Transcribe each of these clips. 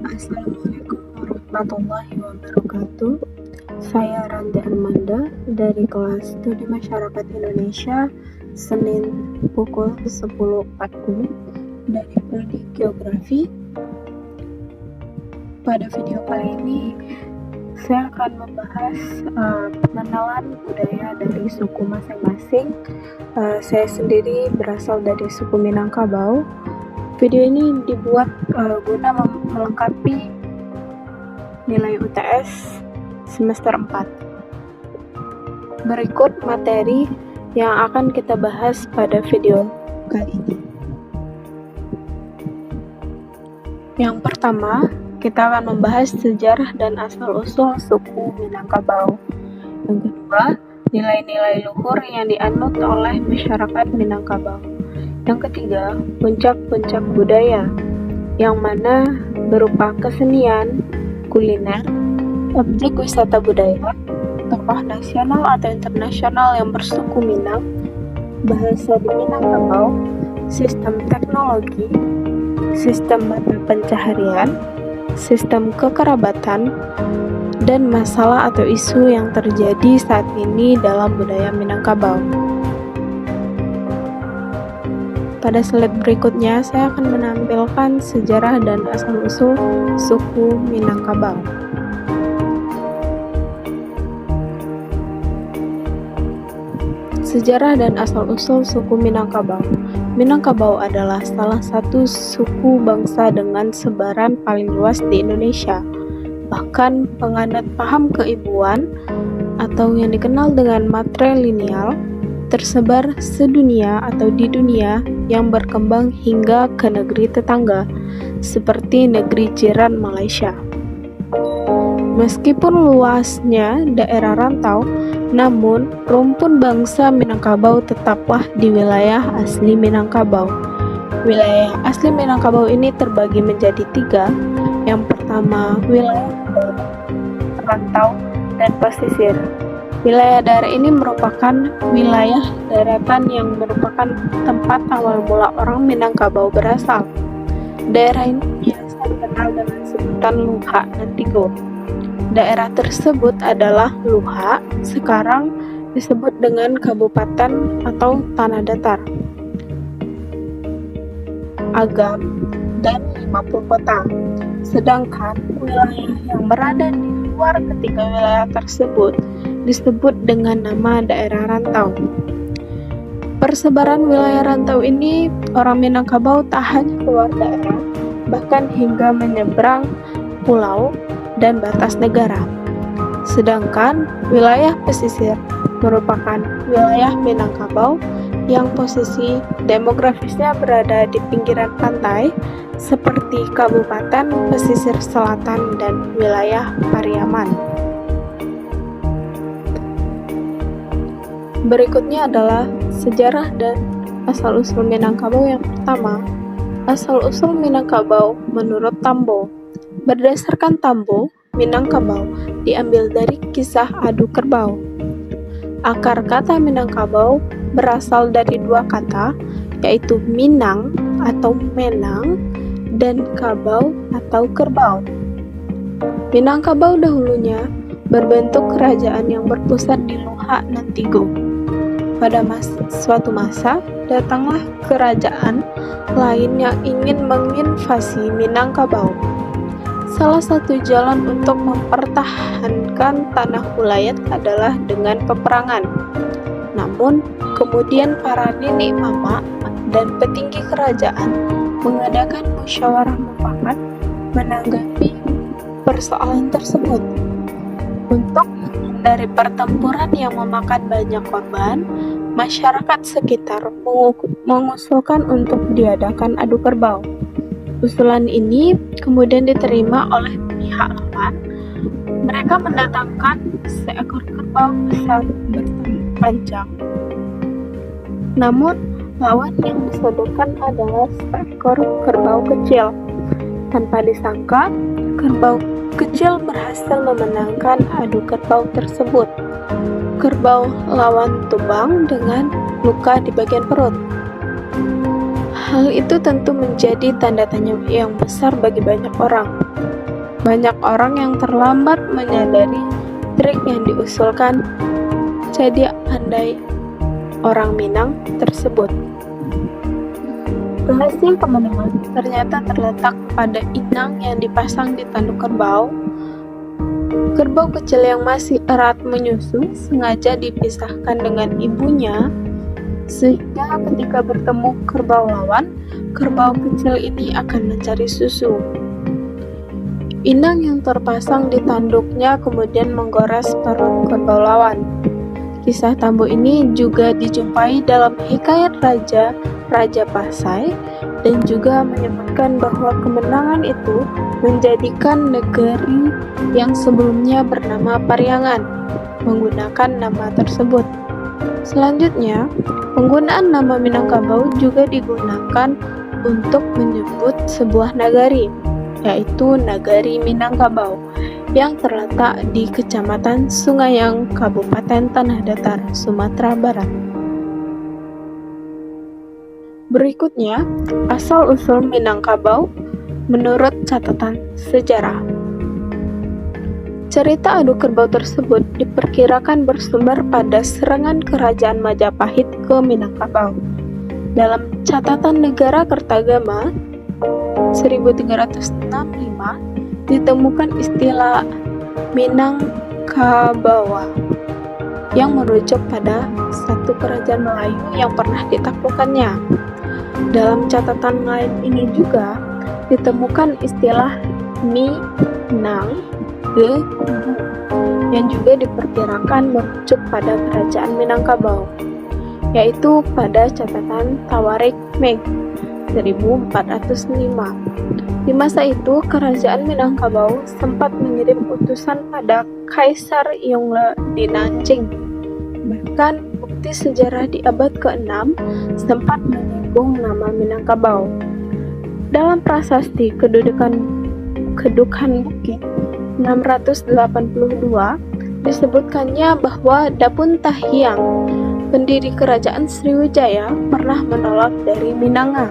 Assalamualaikum warahmatullahi wabarakatuh. Saya Randa Amanda dari kelas Studi Masyarakat Indonesia, Senin pukul 10.40 dari Prodi Geografi. Pada video kali ini, saya akan membahas pengenalan budaya dari suku masing-masing. Saya sendiri berasal dari suku Minangkabau. Video ini dibuat guna melengkapi nilai UTS semester 4. Berikut materi yang akan kita bahas pada video kali ini. Yang pertama, kita akan membahas sejarah dan asal-usul suku Minangkabau. Yang kedua, nilai-nilai luhur yang dianut oleh masyarakat Minangkabau. Yang ketiga, puncak-puncak budaya, yang mana berupa kesenian, kuliner, objek wisata budaya, tokoh nasional atau internasional yang bersuku Minang, bahasa di Minangkabau, sistem teknologi, sistem mata pencaharian, sistem kekerabatan, dan masalah atau isu yang terjadi saat ini dalam budaya Minangkabau. Pada slide berikutnya, saya akan menampilkan sejarah dan asal-usul suku Minangkabau. Sejarah dan asal-usul suku Minangkabau. Minangkabau adalah salah satu suku bangsa dengan sebaran paling luas di Indonesia. Bahkan penganut paham keibuan atau yang dikenal dengan matrilineal tersebar sedunia atau di dunia yang berkembang hingga ke negeri tetangga seperti negeri jiran Malaysia. Meskipun luasnya daerah rantau, namun rumpun bangsa Minangkabau tetaplah di wilayah asli Minangkabau. Wilayah asli Minangkabau ini terbagi menjadi 3. Yang pertama, wilayah rantau dan pesisir. Wilayah daerah ini merupakan wilayah daratan yang merupakan tempat awal mula orang Minangkabau berasal. Daerah ini biasa dikenal dengan sebutan Luha Nantigo. Daerah tersebut adalah Luha, sekarang disebut dengan kabupaten atau tanah datar, Agam, dan 50 kota. Sedangkan wilayah yang berada di luar ketiga wilayah tersebut disebut dengan nama daerah rantau. Persebaran wilayah rantau ini, orang Minangkabau tak hanya keluar daerah, bahkan hingga menyeberang pulau dan batas negara. Sedangkan wilayah pesisir merupakan wilayah Minangkabau yang posisi demografisnya berada di pinggiran pantai seperti Kabupaten Pesisir Selatan dan wilayah Pariaman. Berikutnya adalah sejarah dan asal-usul Minangkabau. Yang pertama, asal-usul Minangkabau menurut Tambo. Berdasarkan Tambo, Minangkabau diambil dari kisah adu kerbau. Akar kata Minangkabau berasal dari 2 kata, yaitu Minang atau menang dan kabau atau kerbau. Minangkabau dahulunya berbentuk kerajaan yang berpusat di Luha Nantigo. Pada suatu masa, datanglah kerajaan lain yang ingin menginvasi Minangkabau. Salah satu jalan untuk mempertahankan tanah ulayat adalah dengan peperangan. Namun, kemudian para nenek mama dan petinggi kerajaan mengadakan musyawarah mufakat menanggapi persoalan tersebut. Untuk menghindari pertempuran yang memakan banyak korban, masyarakat sekitar mengusulkan untuk diadakan adu kerbau. Usulan ini kemudian diterima oleh pihak lawan. Mereka mendatangkan seekor kerbau besar berpanjang. Namun, lawan yang disodorkan adalah seekor kerbau kecil. Tanpa disangka, kerbau kecil berhasil memenangkan adu kerbau tersebut. Kerbau lawan tumbang dengan luka di bagian perut. Hal itu tentu menjadi tanda tanya yang besar bagi banyak orang. Banyak orang yang terlambat menyadari trik yang diusulkan jadi pandai orang Minang tersebut. Rahasia kemenangan ternyata terletak pada inang yang dipasang di tanduk kerbau. Kerbau kecil yang masih erat menyusu sengaja dipisahkan dengan ibunya, sehingga ketika bertemu kerbau lawan, kerbau kecil ini akan mencari susu. Inang yang terpasang di tanduknya kemudian menggores perut kerbau lawan. Kisah Tambo ini juga dijumpai dalam hikayat Raja Pasai, dan juga menyebutkan bahwa kemenangan itu menjadikan negeri yang sebelumnya bernama Pariangan menggunakan nama tersebut. Selanjutnya, penggunaan nama Minangkabau juga digunakan untuk menyebut sebuah nagari, yaitu Nagari Minangkabau, yang terletak di Kecamatan Sungayang, Kabupaten Tanah Datar, Sumatera Barat. Berikutnya, asal-usul Minangkabau menurut catatan sejarah. Cerita adu kerbau tersebut diperkirakan bersumber pada serangan kerajaan Majapahit ke Minangkabau. Dalam catatan negara Kertagama 1365 ditemukan istilah Minangkabawa yang merujuk pada satu kerajaan Melayu yang pernah ditaklukkannya. Dalam catatan lain ini juga ditemukan istilah Minang yang juga diperkirakan merujuk pada kerajaan Minangkabau, yaitu pada catatan Tawarik Meg 1405. Di masa itu, kerajaan Minangkabau sempat mengirim utusan pada Kaisar Yongle di Nanjing. Bahkan, bukti sejarah di abad ke-6 sempat menyinggung nama Minangkabau. Dalam prasasti Kedudukan Bukit 682 disebutkannya bahwa Dapun Tahiang, pendiri kerajaan Sriwijaya, pernah menolak dari Minanga.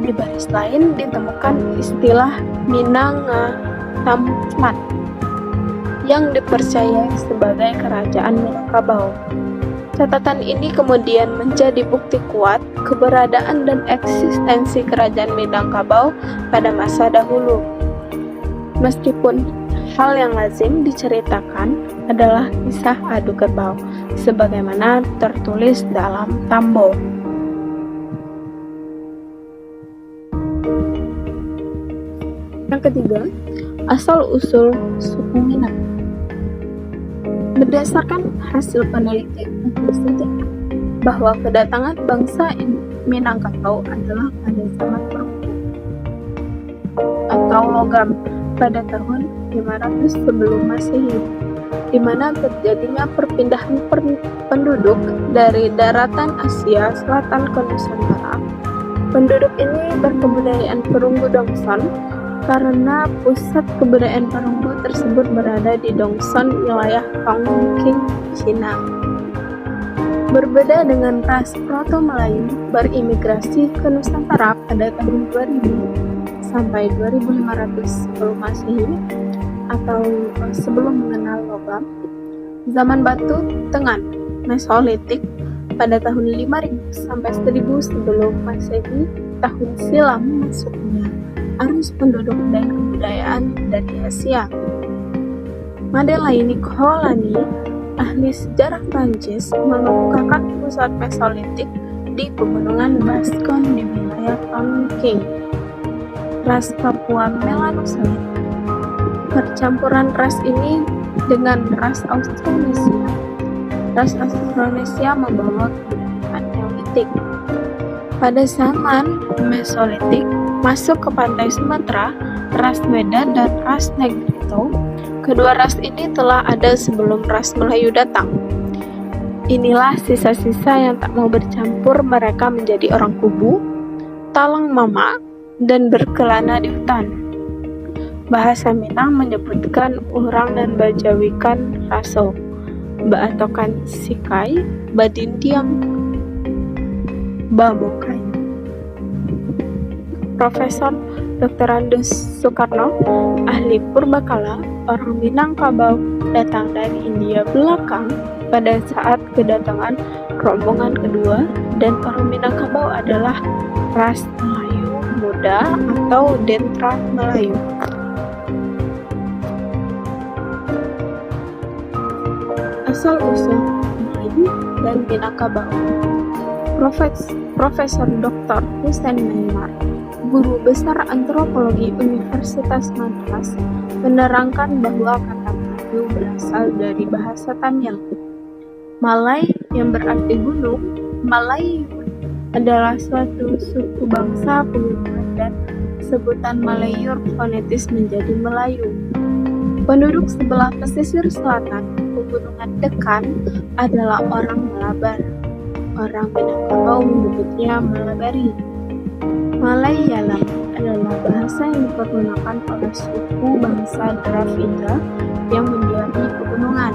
Di baris lain ditemukan istilah Minanga Tammat yang dipercayai sebagai kerajaan Minangkabau. Catatan ini kemudian menjadi bukti kuat keberadaan dan eksistensi kerajaan Minangkabau pada masa dahulu. Meskipun hal yang lazim diceritakan adalah kisah adu kerbau, sebagaimana tertulis dalam Tambo. Yang ketiga, asal-usul suku Minang. Berdasarkan hasil penelitian bahwa kedatangan bangsa Minangkabau adalah pada zaman perunggu atau logam pada tahun 500 sebelum Masehi, di mana terjadinya perpindahan penduduk dari daratan Asia Selatan ke Nusantara. Penduduk ini berkebudayaan perunggu Dongson karena pusat kebudayaan perunggu tersebut berada di Dongson, wilayah Tongking, Cina. Berbeda dengan ras Proto-Melayu berimigrasi ke Nusantara pada tahun 2000 sampai 2500 sebelum Masehi atau sebelum mengenal logam. Zaman Batu Tengan Mesolitik pada tahun 5000 sampai 1000 sebelum Masehi, tahun silam masuknya arus penduduk dan kebudayaan dari Asia. Madeleine Holani, ahli sejarah Prancis, mengemukakan pusat Mesolitik di pegunungan Bascon di wilayah Tongking. Ras Papua Melanosoid. Percampuran ras ini dengan ras Austronesia. Ras Austronesia membawa kebudayaan Neolitik. Pada zaman Mesolitik, masuk ke pantai Sumatera, ras Medan dan ras Negrito. Kedua ras ini telah ada sebelum ras Melayu datang. Inilah sisa-sisa yang tak mau bercampur, mereka menjadi orang Kubu, Talang Mama, dan berkelana di hutan. Bahasa Minang menyebutkan urang dan bajawikan raso, baatokan sikai, badindiam, bamokai. Profesor Dr. Andus Soekarno, ahli purbakala, orang Minangkabau datang dari India belakang pada saat kedatangan rombongan kedua, dan orang Minangkabau adalah ras Melayu muda atau Dentra Melayu. Asal-usul Melayu dan Minangkabau. Profesor Dr. Hussein Maimar, guru besar antropologi Universitas Madras, menerangkan bahwa kata Melayu berasal dari bahasa Tamil. Malay yang berarti gunung, Malayu adalah suatu suku bangsa pegunungan dan sebutan Malayur fonetis menjadi Melayu. Penduduk sebelah pesisir selatan pegunungan Dekan adalah orang Malabar. Orang Minangkabau menyebutnya Malabari. Malayalam adalah bahasa yang dipergunakan oleh suku bangsa Dravida yang mendiami pegunungan.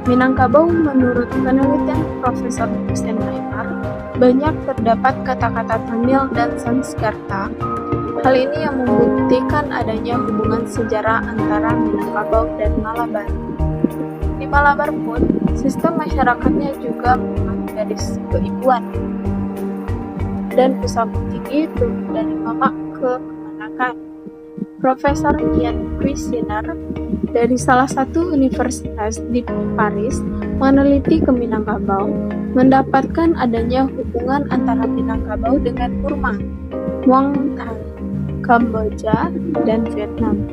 Minangkabau menurut penelitian Profesor Hussein Maimar, banyak terdapat kata-kata Tamil dan Sanskerta. Hal ini yang membuktikan adanya hubungan sejarah antara Minangkabau dan Malabar. Di Malabar pun, sistem masyarakatnya juga garis keibuan dan bersambung tinggi turun dari mama ke kemanakan. Profesor Ian Kuisiner dari salah satu universitas di Paris meneliti ke Minangkabau, mendapatkan adanya hubungan antara Minangkabau dengan Burma, Muang Thai, Kamboja, dan Vietnam.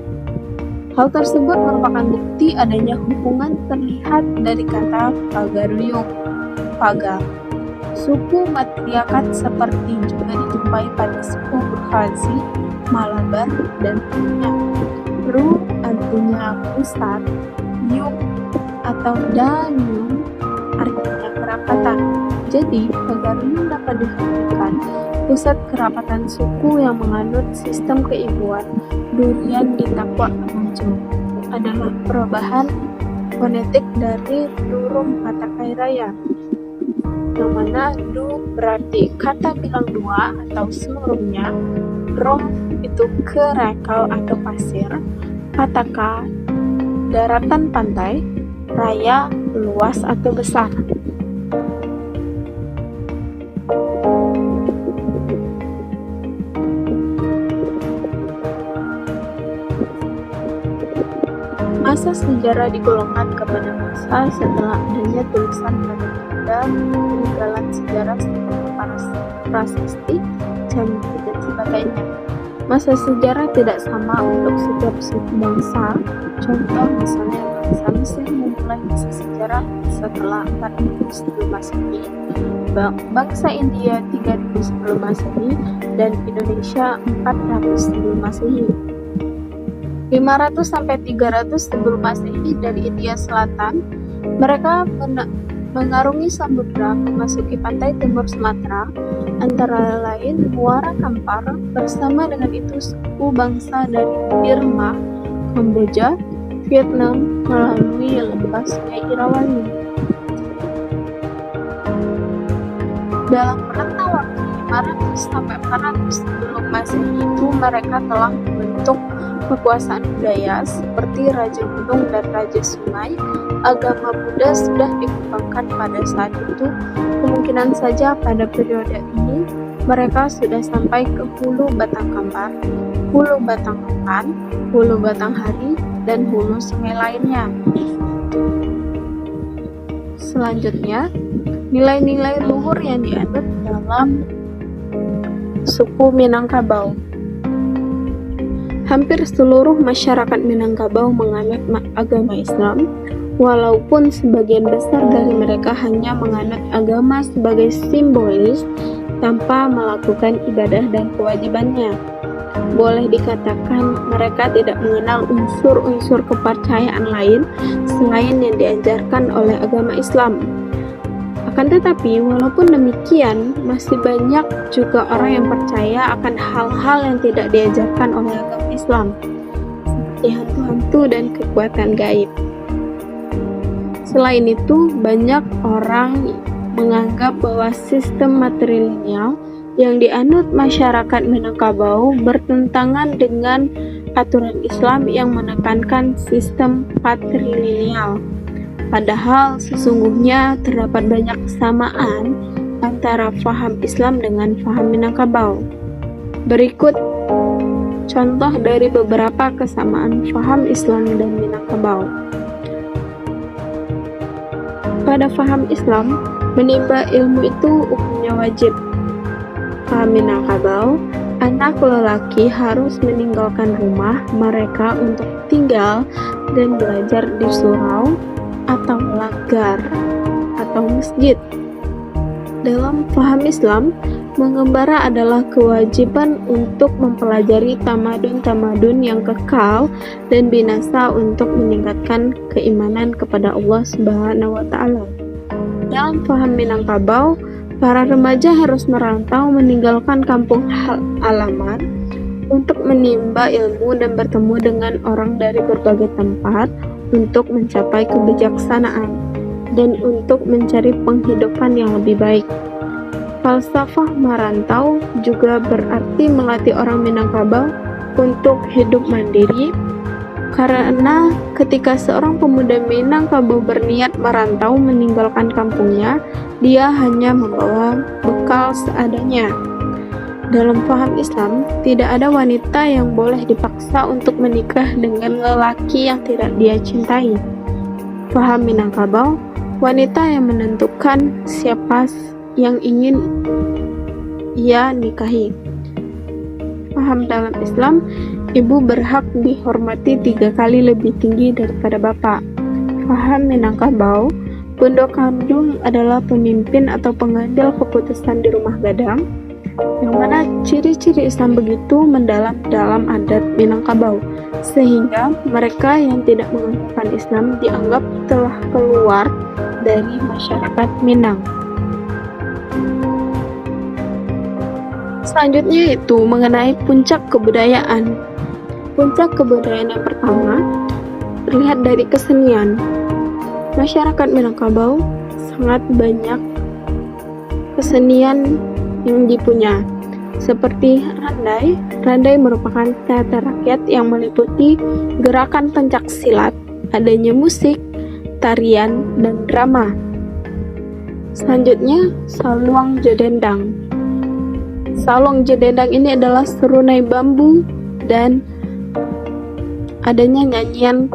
Hal tersebut merupakan bukti adanya hubungan terlihat dari kata Pagaruyung, Paga. Suku matriarkat seperti juga dijumpai pada suku Burhazi, Malabar, dan lainnya. Ru artinya pusat, Yung atau Danyung artinya kerapatan. Jadi, Pagaruyung dapat diartikan pusat kerapatan suku yang menganut sistem keibuan. Durian di Takwa Muncul adalah perubahan fonetik dari Durung Patakai Raya, yang mana Du berarti kata bilang dua atau seluruhnya, Rom itu kerakal atau pasir, Pataka daratan pantai, Raya luas atau besar. Masa sejarah digolongkan kepada masa setelah adanya tulisan pada benda peninggalan sejarah seperti prasasti, candi, dan sebagainya. Masa sejarah tidak sama untuk setiap suku bangsa. Contoh misalnya bangsa Mesir memulai masa sejarah setelah 4000 sebelum Masehi, bangsa India 3000 sebelum Masehi, dan Indonesia 400 sebelum Masehi. 500 sampai 300 sebelum Masehi dari India Selatan, mereka mengarungi samudra memasuki pantai timur Sumatera, antara lain Muara Kampar, bersama dengan itu suku bangsa dari Burma, Kamboja, Vietnam melalui lembah Sungai Irrawaddy. Dalam rentang waktu 500 sampai 400 sebelum Masehi itu, mereka telah membentuk kekuasaan budaya seperti Raja Gunung dan Raja Sungai. Agama Buddha sudah dikembangkan pada saat itu. Kemungkinan saja pada periode ini mereka sudah sampai ke Hulu Batang Kampar, Hulu Batang Rokan, Hulu Batang Hari, dan hulu sungai lainnya. Selanjutnya, nilai-nilai luhur yang dianut dalam suku Minangkabau. Hampir seluruh masyarakat Minangkabau menganut agama Islam, walaupun sebagian besar dari mereka hanya menganut agama sebagai simbolis tanpa melakukan ibadah dan kewajibannya. Boleh dikatakan mereka tidak mengenal unsur-unsur kepercayaan lain selain yang diajarkan oleh agama Islam. Akan tetapi, walaupun demikian, masih banyak juga orang yang percaya akan hal-hal yang tidak diajarkan oleh agama Islam, seperti hantu-hantu dan kekuatan gaib. Selain itu, banyak orang menganggap bahwa sistem matrilineal yang dianut masyarakat Minangkabau bertentangan dengan aturan Islam yang menekankan sistem patrilineal. Padahal sesungguhnya terdapat banyak kesamaan antara faham Islam dengan faham Minangkabau. Berikut contoh dari beberapa kesamaan faham Islam dan Minangkabau. Pada faham Islam, menimba ilmu itu hukumnya wajib. Faham Minangkabau, anak lelaki harus meninggalkan rumah mereka untuk tinggal dan belajar di surau atau lagar atau masjid. Dalam faham Islam, mengembara adalah kewajiban untuk mempelajari tamadun-tamadun yang kekal dan binasa untuk meningkatkan keimanan kepada Allah Subhanahu wa Ta'ala. Dalam faham Minangkabau, para remaja harus merantau meninggalkan kampung halaman untuk menimba ilmu dan bertemu dengan orang dari berbagai tempat untuk mencapai kebijaksanaan dan untuk mencari penghidupan yang lebih baik. Falsafah merantau juga berarti melatih orang Minangkabau untuk hidup mandiri, karena ketika seorang pemuda Minangkabau berniat merantau meninggalkan kampungnya, dia hanya membawa bekal seadanya. Dalam faham Islam, tidak ada wanita yang boleh dipaksa untuk menikah dengan lelaki yang tidak dia cintai. Faham Minangkabau, wanita yang menentukan siapa yang ingin ia nikahi. Paham dalam Islam, ibu berhak dihormati 3 kali lebih tinggi daripada bapak. Paham Minangkabau, pondok kandung adalah pemimpin atau pengambil keputusan di rumah gadang, yang mana ciri-ciri Islam begitu mendalam dalam adat Minangkabau, sehingga mereka yang tidak mengamalkan Islam dianggap telah keluar dari masyarakat Minang. Selanjutnya itu mengenai puncak kebudayaan. Puncak kebudayaan yang pertama terlihat dari kesenian. Masyarakat Minangkabau sangat banyak kesenian yang dipunya, seperti randai. Randai merupakan teater rakyat yang meliputi gerakan pencak silat, adanya musik, tarian, dan drama. Selanjutnya, saluang jedendang. Saluang jedendang ini adalah serunai bambu dan adanya nyanyian.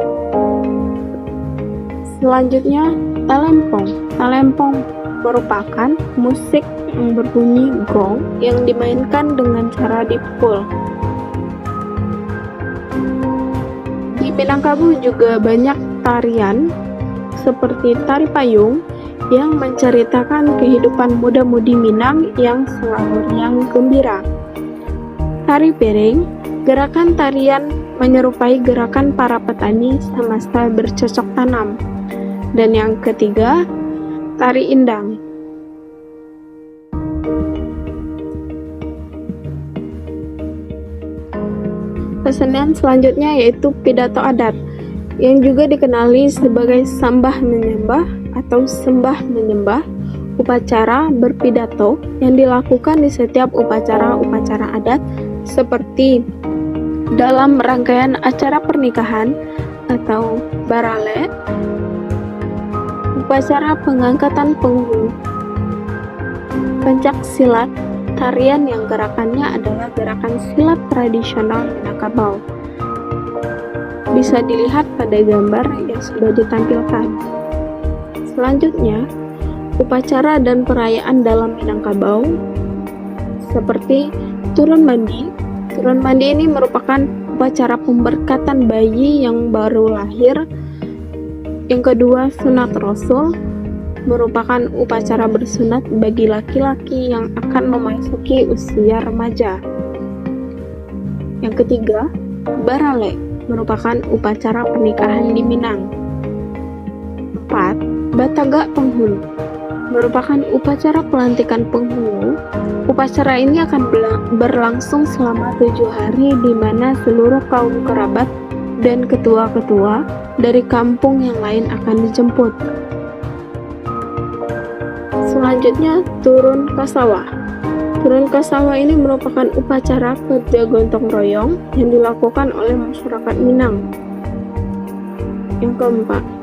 Selanjutnya, talempong. Talempong merupakan musik yang berbunyi gong yang dimainkan dengan cara dipukul. Di Minangkabau juga banyak tarian seperti tari payung yang menceritakan kehidupan muda-mudi Minang yang selalu riang gembira. Tari piring, gerakan tarian menyerupai gerakan para petani semasa bercocok tanam. Dan yang ketiga, tari indang. Kesenian selanjutnya yaitu pidato adat, yang juga dikenali sebagai sambah menyembah atau sembah menyembah, upacara berpidato yang dilakukan di setiap upacara-upacara adat seperti dalam rangkaian acara pernikahan atau barale, upacara pengangkatan penghulu, pencak silat, tarian yang gerakannya adalah gerakan silat tradisional Minangkabau. Bisa dilihat pada gambar yang sudah ditampilkan. Selanjutnya, upacara dan perayaan dalam Minangkabau seperti turun mandi. Turun mandi ini merupakan upacara pemberkatan bayi yang baru lahir. Yang kedua, sunat Rasul merupakan upacara bersunat bagi laki-laki yang akan memasuki usia remaja. Yang ketiga, barale merupakan upacara pernikahan di Minang. 4. Batagak Penghulu merupakan upacara pelantikan penghulu. Upacara ini akan berlangsung selama 7 hari di mana seluruh kaum kerabat dan ketua-ketua dari kampung yang lain akan dijemput. Selanjutnya, turun ke sawah. Turun ke sawah ini merupakan upacara kerja gotong royong yang dilakukan oleh masyarakat Minang.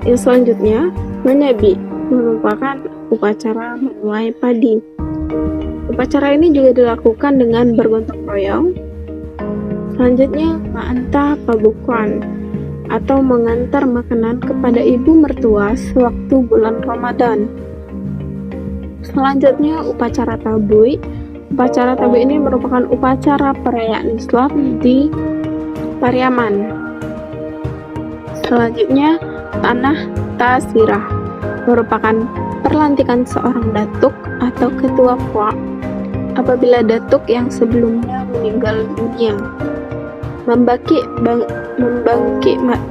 Yang selanjutnya, menyabi merupakan upacara menuai padi. Upacara ini juga dilakukan dengan bergotong royong. Selanjutnya, ma'anta pabukuan atau mengantar makanan kepada ibu mertua sewaktu bulan Ramadan. Selanjutnya, upacara tabui. Upacara tabui ini merupakan upacara perayaan Islam di Pariaman. Selanjutnya, tanah tasirah merupakan perlantikan seorang datuk atau ketua puak apabila datuk yang sebelumnya meninggal dunia. Membaki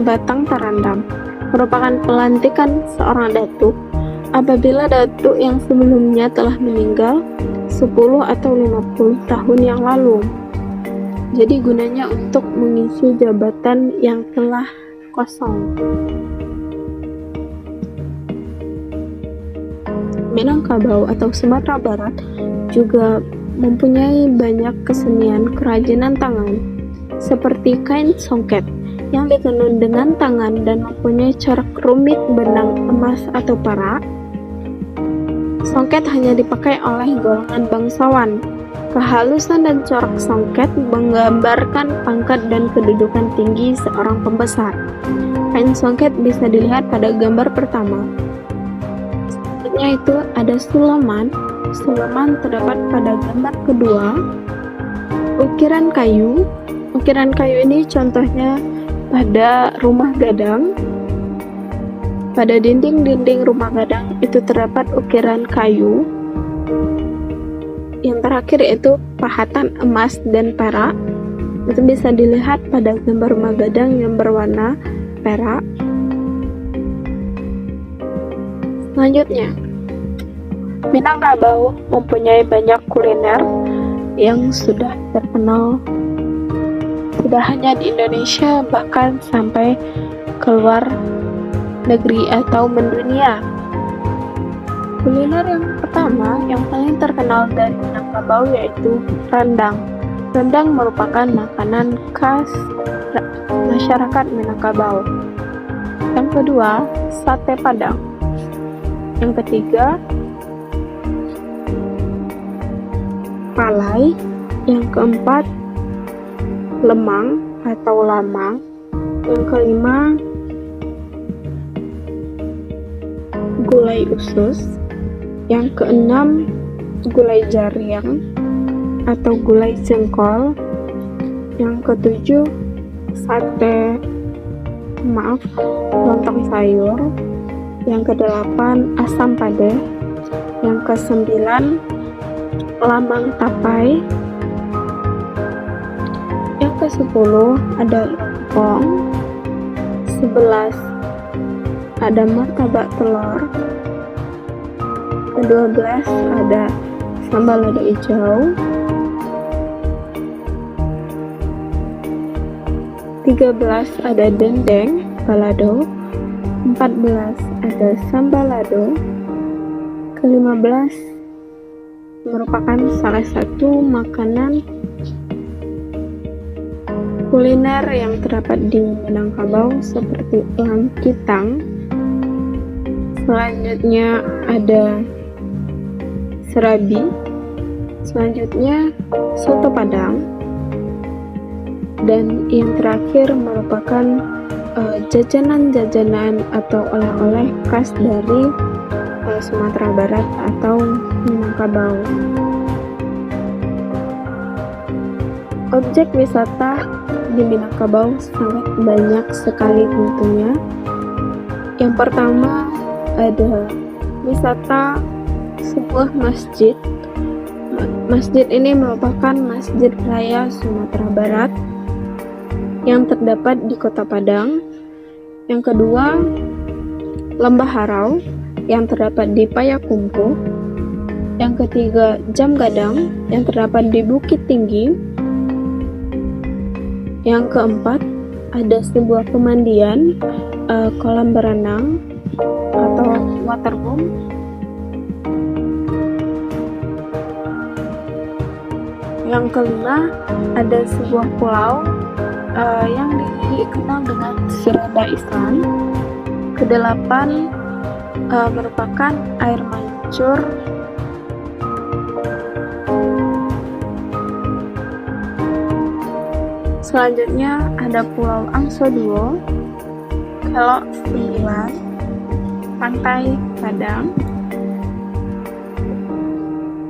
batang tarandam merupakan pelantikan seorang datuk apabila datuk yang sebelumnya telah meninggal 10 atau 50 tahun yang lalu. Jadi gunanya untuk mengisi jabatan yang telah kosong. Minangkabau atau Sumatera Barat juga mempunyai banyak kesenian kerajinan tangan seperti kain songket yang ditenun dengan tangan dan mempunyai corak rumit benang emas atau perak. Songket hanya dipakai oleh golongan bangsawan. Kehalusan dan corak songket menggambarkan pangkat dan kedudukan tinggi seorang pembesar. Kain songket bisa dilihat pada gambar pertama. Selanjutnya itu ada sulaman. Sulaman terdapat pada gambar kedua. Ukiran kayu. Ukiran kayu ini contohnya pada rumah gadang. Pada dinding-dinding rumah gadang itu terdapat ukiran kayu. Yang terakhir yaitu pahatan emas dan perak. Itu bisa dilihat pada gambar rumah gadang yang berwarna perak. Selanjutnya, Minangkabau mempunyai banyak kuliner yang sudah terkenal tidak hanya di Indonesia, bahkan sampai keluar negeri atau mendunia. Kuliner yang pertama yang paling terkenal dari Minangkabau yaitu rendang. Rendang merupakan makanan khas masyarakat Minangkabau. Yang kedua, sate Padang. Yang ketiga, palai. Yang keempat, lemang atau lamang. Yang kelima, gulai usus. Yang keenam, gulai jariang atau gulai jengkol. Yang ketujuh, lontong sayur. Yang kedelapan, asam padeh. Yang kesembilan, lamang tapai. Yang kesepuluh ada lompong. 11 ada martabak telur. Ke-12 ada sambal lada hijau. 13 ada dendeng balado. 14 ada sambal lado. Ke-15 merupakan salah satu makanan kuliner yang terdapat di Minangkabau seperti langkitang. Selanjutnya ada serabi. Selanjutnya soto Padang. Dan yang terakhir merupakan jajanan-jajanan atau oleh-oleh khas dari Sumatera Barat atau Minangkabau. Objek wisata di Minangkabau sangat banyak sekali tentunya. Yang pertama ada wisata sebuah masjid. Masjid ini merupakan Masjid Raya Sumatera Barat yang terdapat di Kota Padang. Yang kedua, Lembah Harau yang terdapat di Payakumbuh. Yang ketiga, Jam Gadang yang terdapat di Bukit Tinggi. Yang keempat, ada sebuah pemandian kolam berenang atau waterboom. Yang kelima, ada sebuah pulau yang dikenal dengan Seranda Island. Kedelapan, merupakan air mancur. Selanjutnya ada Pulau Angso Duo, Kelok 9, Pantai Padang,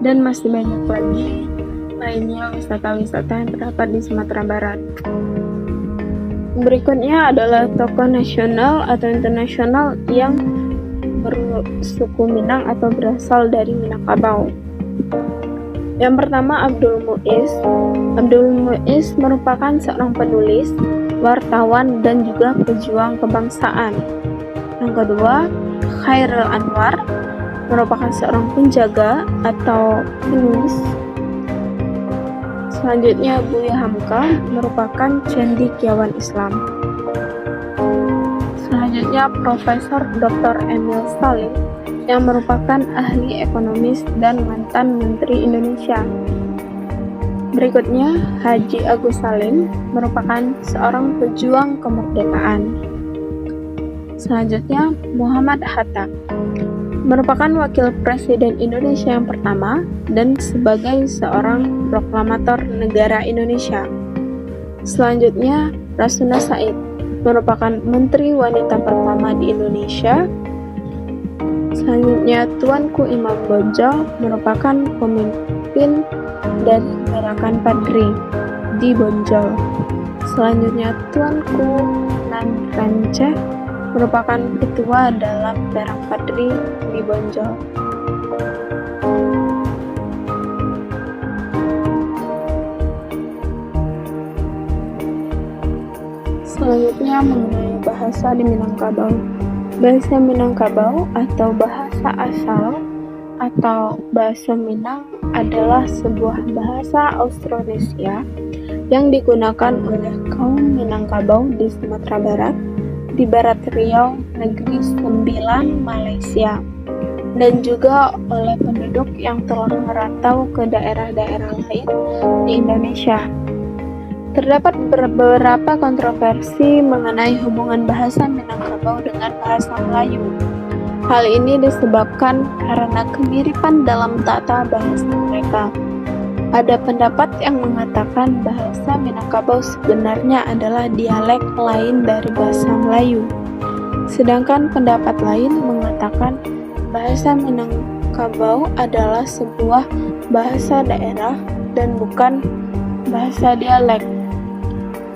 dan masih banyak lagi lainnya wisata-wisata yang terdapat di Sumatera Barat. Berikutnya adalah tokoh nasional atau internasional yang bersuku Minang atau berasal dari Minangkabau. Yang pertama, Abdul Muiz. Abdul Muiz merupakan seorang penulis, wartawan, dan juga pejuang kebangsaan. Yang kedua, Khairil Anwar merupakan seorang penjaga atau penulis. Selanjutnya, Buya Hamka merupakan cendekiawan Islam. Selanjutnya, Profesor Dr. Emil Salim yang merupakan ahli ekonomis dan mantan Menteri Indonesia. Berikutnya, Haji Agus Salim merupakan seorang pejuang kemerdekaan. Selanjutnya, Muhammad Hatta merupakan wakil presiden Indonesia yang pertama dan sebagai seorang proklamator negara Indonesia. Selanjutnya, Rasuna Said merupakan menteri wanita pertama di Indonesia. Selanjutnya, Tuanku Imam Bonjol merupakan pemimpin dari gerakan Padri di Bonjol. Selanjutnya, Tuanku Nan Renceh merupakan ketua dalam Perang Padri di Bonjol. Selanjutnya, mengenai bahasa di Minangkabau. Bahasa Minangkabau atau bahasa asal atau bahasa Minang adalah sebuah bahasa Austronesia yang digunakan oleh kaum Minangkabau di Sumatera Barat, di Barat Riau, Negeri Sembilan, Malaysia, dan juga oleh penduduk yang telah merantau ke daerah-daerah lain di Indonesia. Terdapat beberapa kontroversi mengenai hubungan bahasa Minangkabau dengan bahasa Melayu. Hal ini disebabkan karena kemiripan dalam tata bahasa mereka. Ada pendapat yang mengatakan bahasa Minangkabau sebenarnya adalah dialek lain dari bahasa Melayu. Sedangkan pendapat lain mengatakan bahasa Minangkabau adalah sebuah bahasa daerah dan bukan bahasa dialek.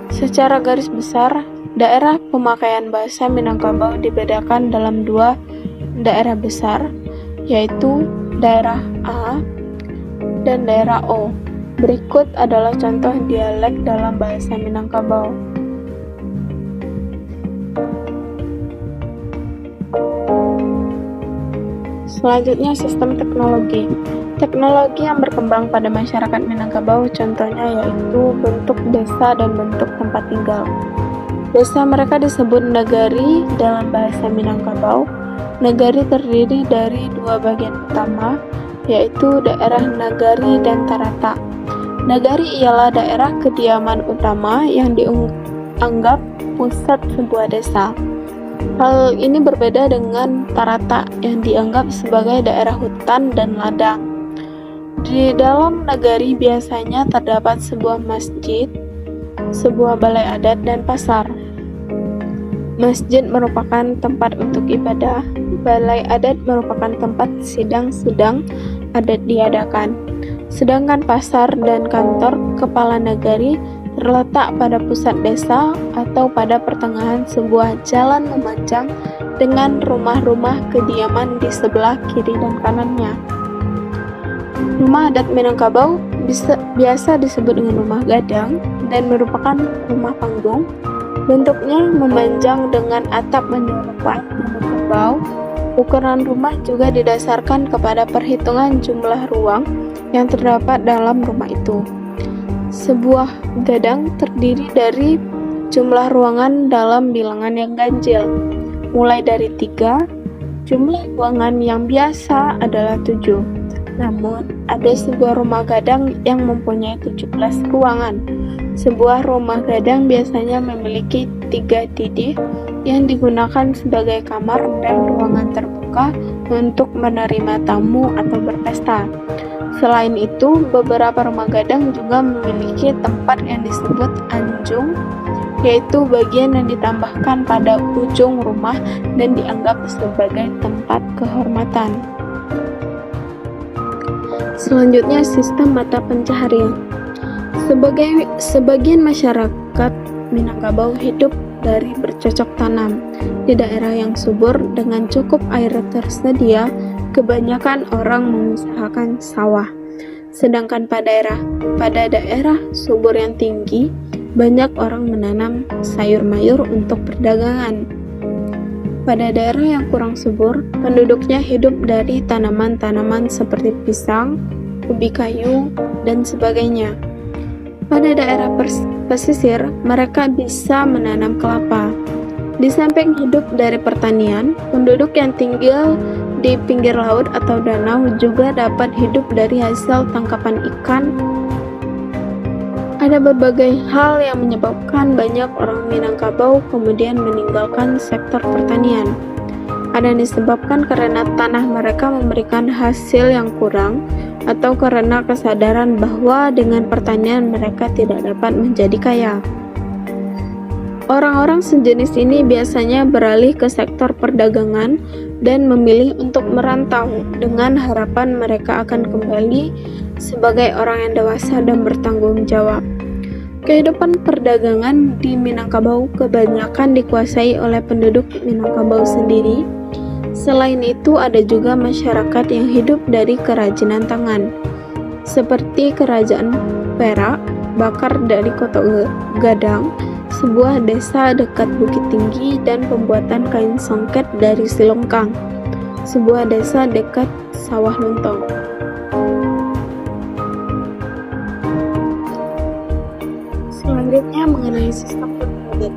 Secara garis besar, daerah pemakaian bahasa Minangkabau dibedakan dalam dua daerah besar, yaitu daerah A dan daerah O. Berikut adalah contoh dialek dalam bahasa Minangkabau. Selanjutnya, sistem teknologi. Teknologi yang berkembang pada masyarakat Minangkabau contohnya yaitu bentuk desa dan bentuk tempat tinggal. Desa mereka disebut nagari dalam bahasa Minangkabau. Nagari terdiri dari dua bagian utama, yaitu daerah Nagari dan Tarata. Nagari ialah daerah kediaman utama yang dianggap pusat sebuah desa. Hal ini berbeda dengan Tarata yang dianggap sebagai daerah hutan dan ladang. Di dalam nagari biasanya terdapat sebuah masjid, sebuah balai adat, dan pasar. Masjid merupakan tempat untuk ibadah, balai adat merupakan tempat sidang-sidang adat diadakan. Sedangkan pasar dan kantor kepala nagari terletak pada pusat desa atau pada pertengahan sebuah jalan memanjang dengan rumah-rumah kediaman di sebelah kiri dan kanannya. Rumah adat Minangkabau biasa disebut dengan rumah gadang dan merupakan rumah panggung. Bentuknya memanjang dengan atap menyerupai rumah kerbau. Ukuran rumah juga didasarkan kepada perhitungan jumlah ruang yang terdapat dalam rumah itu. Sebuah gadang terdiri dari jumlah ruangan dalam bilangan yang ganjil, mulai dari 3, jumlah ruangan yang biasa adalah 7. Namun, ada sebuah rumah gadang yang mempunyai 17 ruangan. Sebuah rumah gadang biasanya memiliki 3 didih yang digunakan sebagai kamar dan ruangan terbuka untuk menerima tamu atau berpesta. Selain itu, beberapa rumah gadang juga memiliki tempat yang disebut anjung, yaitu bagian yang ditambahkan pada ujung rumah dan dianggap sebagai tempat kehormatan. Selanjutnya, sistem mata pencaharian. Sebagian masyarakat Minangkabau hidup dari bercocok tanam. Di daerah yang subur dengan cukup air tersedia, kebanyakan orang mengusahakan sawah. Sedangkan pada daerah subur yang tinggi, banyak orang menanam sayur mayur untuk perdagangan. Pada daerah yang kurang subur, penduduknya hidup dari tanaman-tanaman seperti pisang, ubi kayu, dan sebagainya. Pada daerah pesisir, mereka bisa menanam kelapa. Di samping hidup dari pertanian, penduduk yang tinggal di pinggir laut atau danau juga dapat hidup dari hasil tangkapan ikan. Ada berbagai hal yang menyebabkan banyak orang Minangkabau kemudian meninggalkan sektor pertanian. Ada yang disebabkan karena tanah mereka memberikan hasil yang kurang, atau karena kesadaran bahwa dengan pertanian mereka tidak dapat menjadi kaya. Orang-orang sejenis ini biasanya beralih ke sektor perdagangan dan memilih untuk merantau dengan harapan mereka akan kembali sebagai orang yang dewasa dan bertanggung jawab. Kehidupan perdagangan di Minangkabau kebanyakan dikuasai oleh penduduk Minangkabau sendiri. Selain itu, ada juga masyarakat yang hidup dari kerajinan tangan, seperti kerajaan Perak, bakar dari Kota Gadang, sebuah desa dekat Bukit Tinggi, dan pembuatan kain songket dari Silongkang, sebuah desa dekat Sawah Lontong. Selanjutnya mengenai sistem kekerabatan.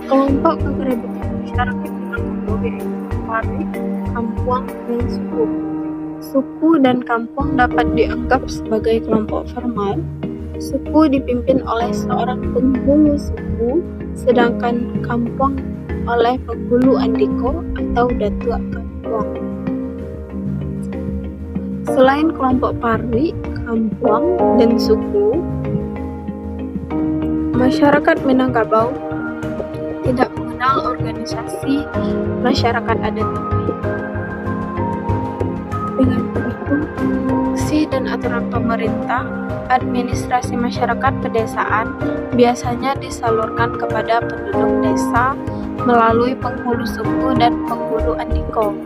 Kelompok kekerabatan masyarakat Minangkabau yaitu Pari, Kampuang, dan Suku. Suku dan kampung dapat dianggap sebagai kelompok formal. Suku dipimpin oleh seorang penghulu suku, sedangkan kampung oleh penghulu andiko atau datuk kampung. Selain kelompok Parwi, Kampuang, dan Suku, masyarakat Minangkabau tidak mengenal organisasi masyarakat adat lain. Dengan begitu, fungsi dan aturan pemerintah, administrasi masyarakat pedesaan biasanya disalurkan kepada penduduk desa melalui penghulu suku dan penghulu andiko.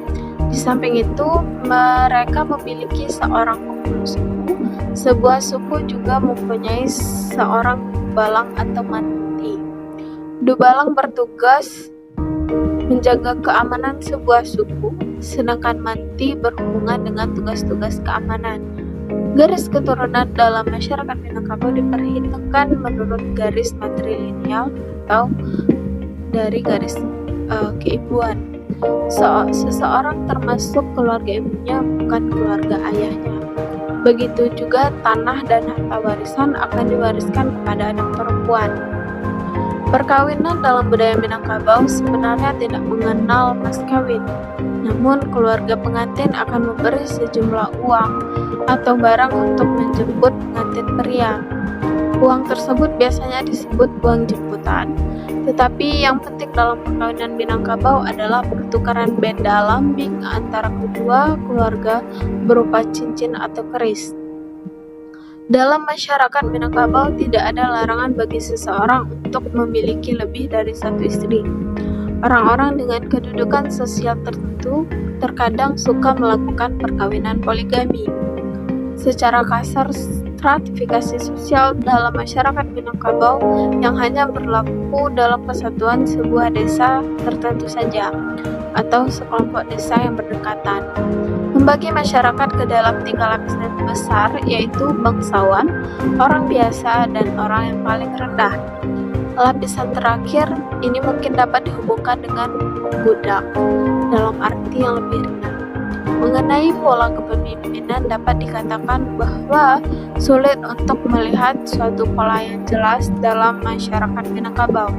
Di samping itu, mereka memiliki seorang penghulu suku. Sebuah suku juga mempunyai seorang dubalang atau manti. Dubalang bertugas menjaga keamanan sebuah suku, sedangkan manti berhubungan dengan tugas-tugas keamanan. Garis keturunan dalam masyarakat Minangkabau diperhitungkan menurut garis matrilineal atau dari garis keibuan. Seseorang termasuk keluarga ibunya bukan keluarga ayahnya. Begitu juga tanah dan harta warisan akan diwariskan kepada anak perempuan. Perkawinan dalam budaya Minangkabau sebenarnya tidak mengenal mas kawin, namun keluarga pengantin akan memberi sejumlah uang atau barang untuk menjemput pengantin pria. Uang tersebut biasanya disebut uang jemputan, tetapi yang penting dalam perkawinan Minangkabau adalah pertukaran benda lambing antara kedua keluarga berupa cincin atau keris. Dalam masyarakat Minangkabau tidak ada larangan bagi seseorang untuk memiliki lebih dari satu istri. Orang-orang dengan kedudukan sosial tertentu terkadang suka melakukan perkawinan poligami. Secara kasar, stratifikasi sosial dalam masyarakat Minangkabau yang hanya berlaku dalam kesatuan sebuah desa tertentu saja, atau sekelompok desa yang berdekatan. Membagi masyarakat ke dalam 3 lapisan besar, yaitu bangsawan, orang biasa, dan orang yang paling rendah. Lapisan terakhir ini mungkin dapat dihubungkan dengan budak dalam arti yang lebih rendah. Mengenai pola kepemimpinan, dapat dikatakan bahwa sulit untuk melihat suatu pola yang jelas dalam masyarakat Minangkabau.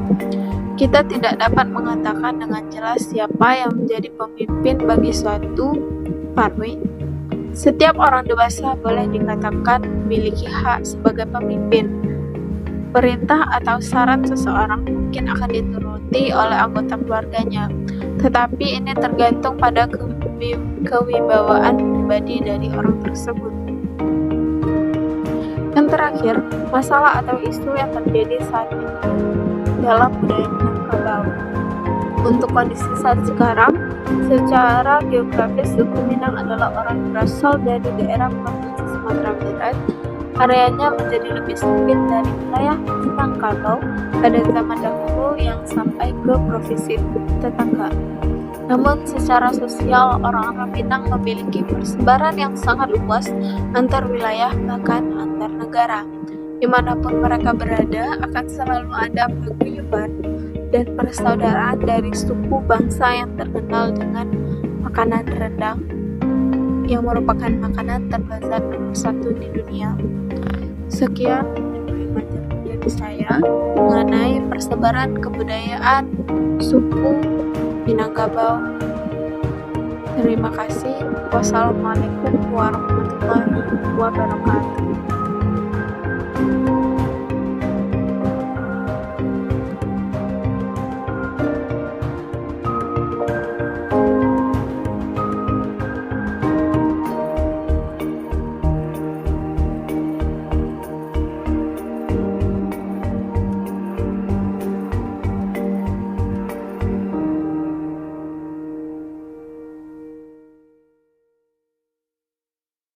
Kita tidak dapat mengatakan dengan jelas siapa yang menjadi pemimpin bagi suatu parwi. Setiap orang dewasa boleh dikatakan memiliki hak sebagai pemimpin. Perintah atau saran seseorang mungkin akan dituruti oleh anggota keluarganya, tetapi ini tergantung pada kewibawaan pribadi dari orang tersebut. Yang terakhir, masalah atau isu yang terjadi saat ini dalam budaya Minangkabau. Untuk kondisi saat sekarang, secara geografis suku Minang adalah orang berasal dari daerah Provinsi Sumatera Barat. Areanya menjadi lebih sempit dari wilayah Minangkabau pada zaman dahulu yang sampai ke provinsi tetangga. Namun secara sosial, orang-orang Minang memiliki persebaran yang sangat luas antar wilayah bahkan antar negara. Dimanapun mereka berada, akan selalu ada paguyuban dan persaudaraan dari suku bangsa yang terkenal dengan makanan rendang, yang merupakan makanan terbesar nomor 1 di dunia. Sekian materi dari saya mengenai persebaran kebudayaan suku Minangkabau. Terima kasih. Wassalamualaikum warahmatullahi wabarakatuh.